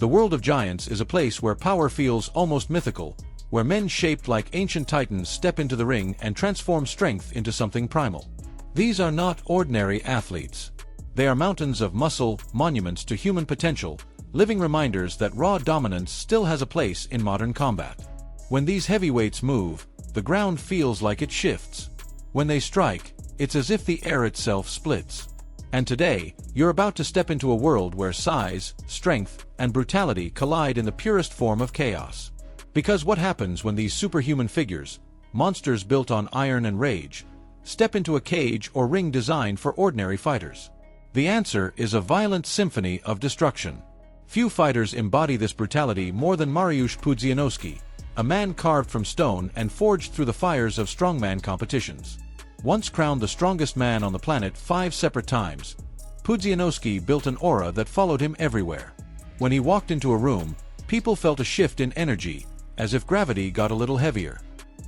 The world of giants is a place where power feels almost mythical, where men shaped like ancient titans step into the ring and transform strength into something primal. These are not ordinary athletes. They are mountains of muscle, monuments to human potential, living reminders that raw dominance still has a place in modern combat. When these heavyweights move, the ground feels like it shifts. When they strike, it's as if the air itself splits. And today, you're about to step into a world where size, strength, and brutality collide in the purest form of chaos. Because what happens when these superhuman figures, monsters built on iron and rage, step into a cage or ring designed for ordinary fighters? The answer is a violent symphony of destruction. Few fighters embody this brutality more than Mariusz Pudzianowski, a man carved from stone and forged through the fires of strongman competitions. Once crowned the strongest man on the planet 5 separate times, Pudzianowski built an aura that followed him everywhere. When he walked into a room, people felt a shift in energy, as if gravity got a little heavier.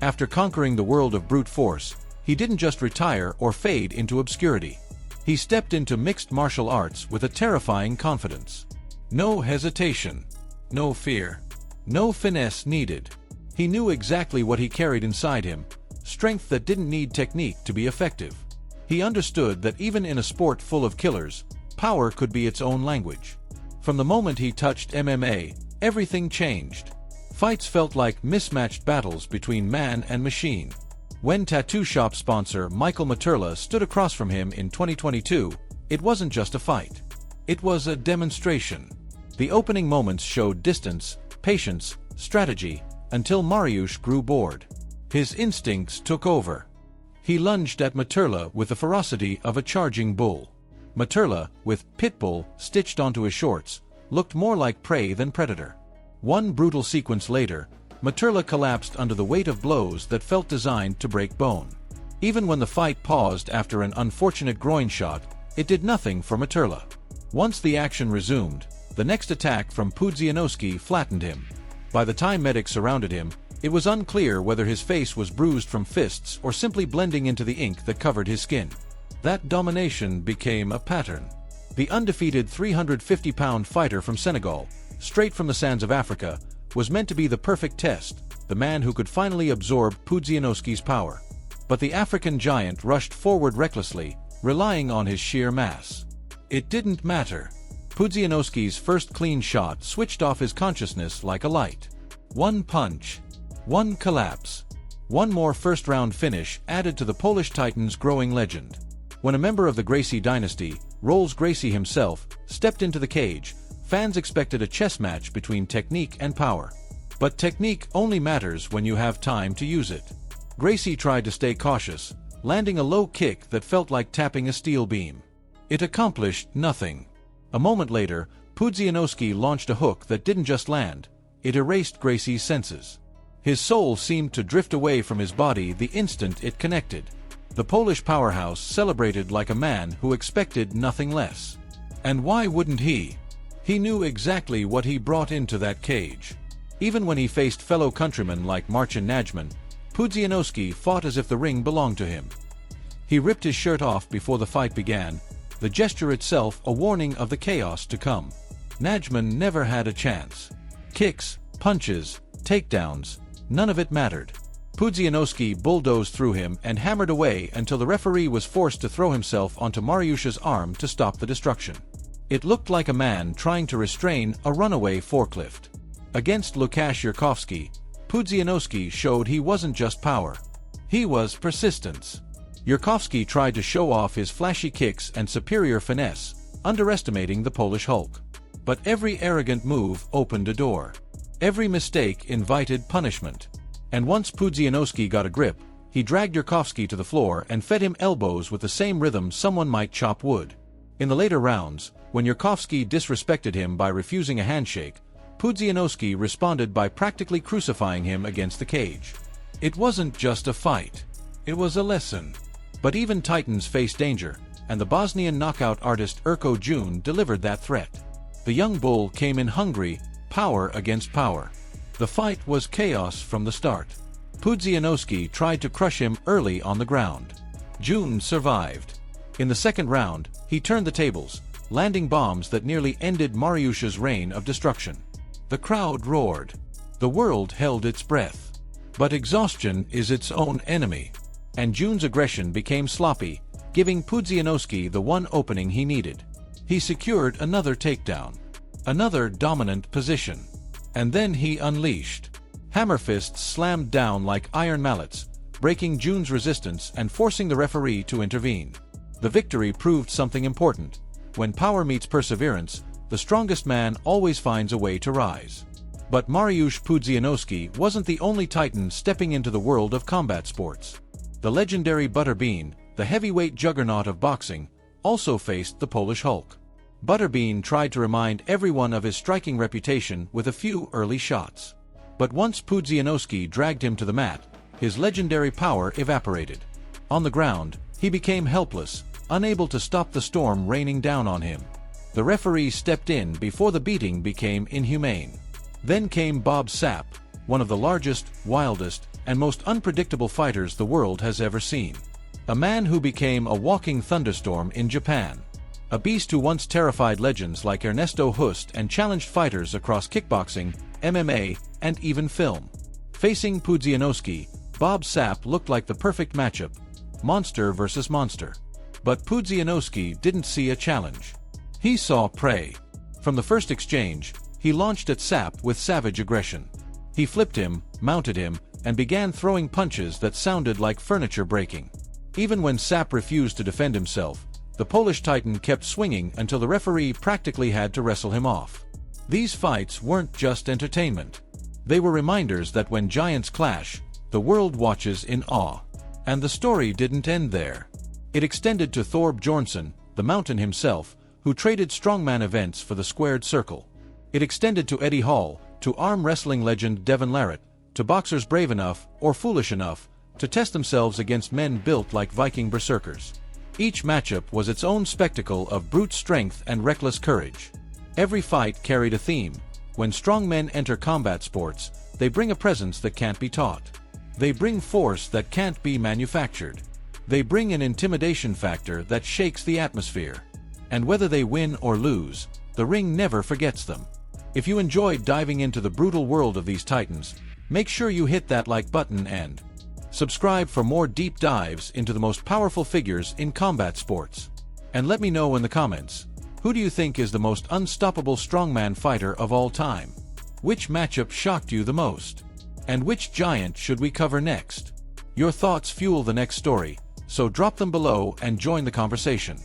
After conquering the world of brute force, he didn't just retire or fade into obscurity. He stepped into mixed martial arts with a terrifying confidence. No hesitation, no fear, no finesse needed. He knew exactly what he carried inside him, strength that didn't need technique to be effective. He understood that even in a sport full of killers, power could be its own language. From the moment he touched MMA, everything changed. Fights felt like mismatched battles between man and machine. When tattoo shop sponsor Michael Materla stood across from him in 2022, it wasn't just a fight. It was a demonstration. The opening moments showed distance, patience, strategy, until Mariusz grew bored. His instincts took over. He lunged at Materla with the ferocity of a charging bull. Materla, with pitbull stitched onto his shorts, looked more like prey than predator. One brutal sequence later, Materla collapsed under the weight of blows that felt designed to break bone. Even when the fight paused after an unfortunate groin shot, it did nothing for Materla. Once the action resumed, the next attack from Pudzianowski flattened him. By the time medics surrounded him, it was unclear whether his face was bruised from fists or simply blending into the ink that covered his skin. That domination became a pattern. The undefeated 350-pound fighter from Senegal, straight from the sands of Africa, was meant to be the perfect test, the man who could finally absorb Pudzianowski's power. But the African giant rushed forward recklessly, relying on his sheer mass. It didn't matter. Pudzianowski's first clean shot switched off his consciousness like a light. One punch, one collapse, one more first-round finish added to the Polish Titan's growing legend. When a member of the Gracie dynasty, Rolls Gracie himself, stepped into the cage, fans expected a chess match between technique and power. But technique only matters when you have time to use it. Gracie tried to stay cautious, landing a low kick that felt like tapping a steel beam. It accomplished nothing. A moment later, Pudzianowski launched a hook that didn't just land, it erased Gracie's senses. His soul seemed to drift away from his body the instant it connected. The Polish powerhouse celebrated like a man who expected nothing less. And why wouldn't he? He knew exactly what he brought into that cage. Even when he faced fellow countrymen like Marcin Najman, Pudzianowski fought as if the ring belonged to him. He ripped his shirt off before the fight began, the gesture itself a warning of the chaos to come. Najman never had a chance. Kicks, punches, takedowns, none of it mattered. Pudzianowski bulldozed through him and hammered away until the referee was forced to throw himself onto Mariusz's arm to stop the destruction. It looked like a man trying to restrain a runaway forklift. Against Łukasz Yurkowski, Pudzianowski showed he wasn't just power. He was persistence. Yurkowski tried to show off his flashy kicks and superior finesse, underestimating the Polish Hulk. But every arrogant move opened a door. Every mistake invited punishment. And once Pudzianowski got a grip, he dragged Yurkowski to the floor and fed him elbows with the same rhythm someone might chop wood. In the later rounds, when Yurkowski disrespected him by refusing a handshake, Pudzianowski responded by practically crucifying him against the cage. It wasn't just a fight. It was a lesson. But even titans face danger, and the Bosnian knockout artist Erko Jun delivered that threat. The young bull came in hungry, power against power. The fight was chaos from the start. Pudzianowski tried to crush him early on the ground. Jun survived. In the second round, he turned the tables, landing bombs that nearly ended Mariusz's reign of destruction. The crowd roared. The world held its breath. But exhaustion is its own enemy. And June's aggression became sloppy, giving Pudzianowski the one opening he needed. He secured another takedown. Another dominant position. And then he unleashed. Hammer fists slammed down like iron mallets, breaking June's resistance and forcing the referee to intervene. The victory proved something important. When power meets perseverance, the strongest man always finds a way to rise. But Mariusz Pudzianowski wasn't the only titan stepping into the world of combat sports. The legendary Butterbean, the heavyweight juggernaut of boxing, also faced the Polish Hulk. Butterbean tried to remind everyone of his striking reputation with a few early shots. But once Pudzianowski dragged him to the mat, his legendary power evaporated. On the ground, he became helpless, unable to stop the storm raining down on him. The referee stepped in before the beating became inhumane. Then came Bob Sapp, one of the largest, wildest, and most unpredictable fighters the world has ever seen. A man who became a walking thunderstorm in Japan. A beast who once terrified legends like Ernesto Hust and challenged fighters across kickboxing, MMA, and even film. Facing Pudzianowski, Bob Sapp looked like the perfect matchup, monster versus monster. But Pudzianowski didn't see a challenge. He saw prey. From the first exchange, he launched at Sapp with savage aggression. He flipped him, mounted him, and began throwing punches that sounded like furniture breaking. Even when Sapp refused to defend himself, the Polish Titan kept swinging until the referee practically had to wrestle him off. These fights weren't just entertainment. They were reminders that when giants clash, the world watches in awe. And the story didn't end there. It extended to Thor Bjornsson, the Mountain himself, who traded strongman events for the squared circle. It extended to Eddie Hall, to arm wrestling legend Devon Larratt, to boxers brave enough, or foolish enough, to test themselves against men built like Viking berserkers. Each matchup was its own spectacle of brute strength and reckless courage. Every fight carried a theme. When strong men enter combat sports, they bring a presence that can't be taught. They bring force that can't be manufactured. They bring an intimidation factor that shakes the atmosphere. And whether they win or lose, the ring never forgets them. If you enjoyed diving into the brutal world of these titans, make sure you hit that like button and subscribe for more deep dives into the most powerful figures in combat sports. And let me know in the comments, who do you think is the most unstoppable strongman fighter of all time? Which matchup shocked you the most? And which giant should we cover next? Your thoughts fuel the next story, so drop them below and join the conversation.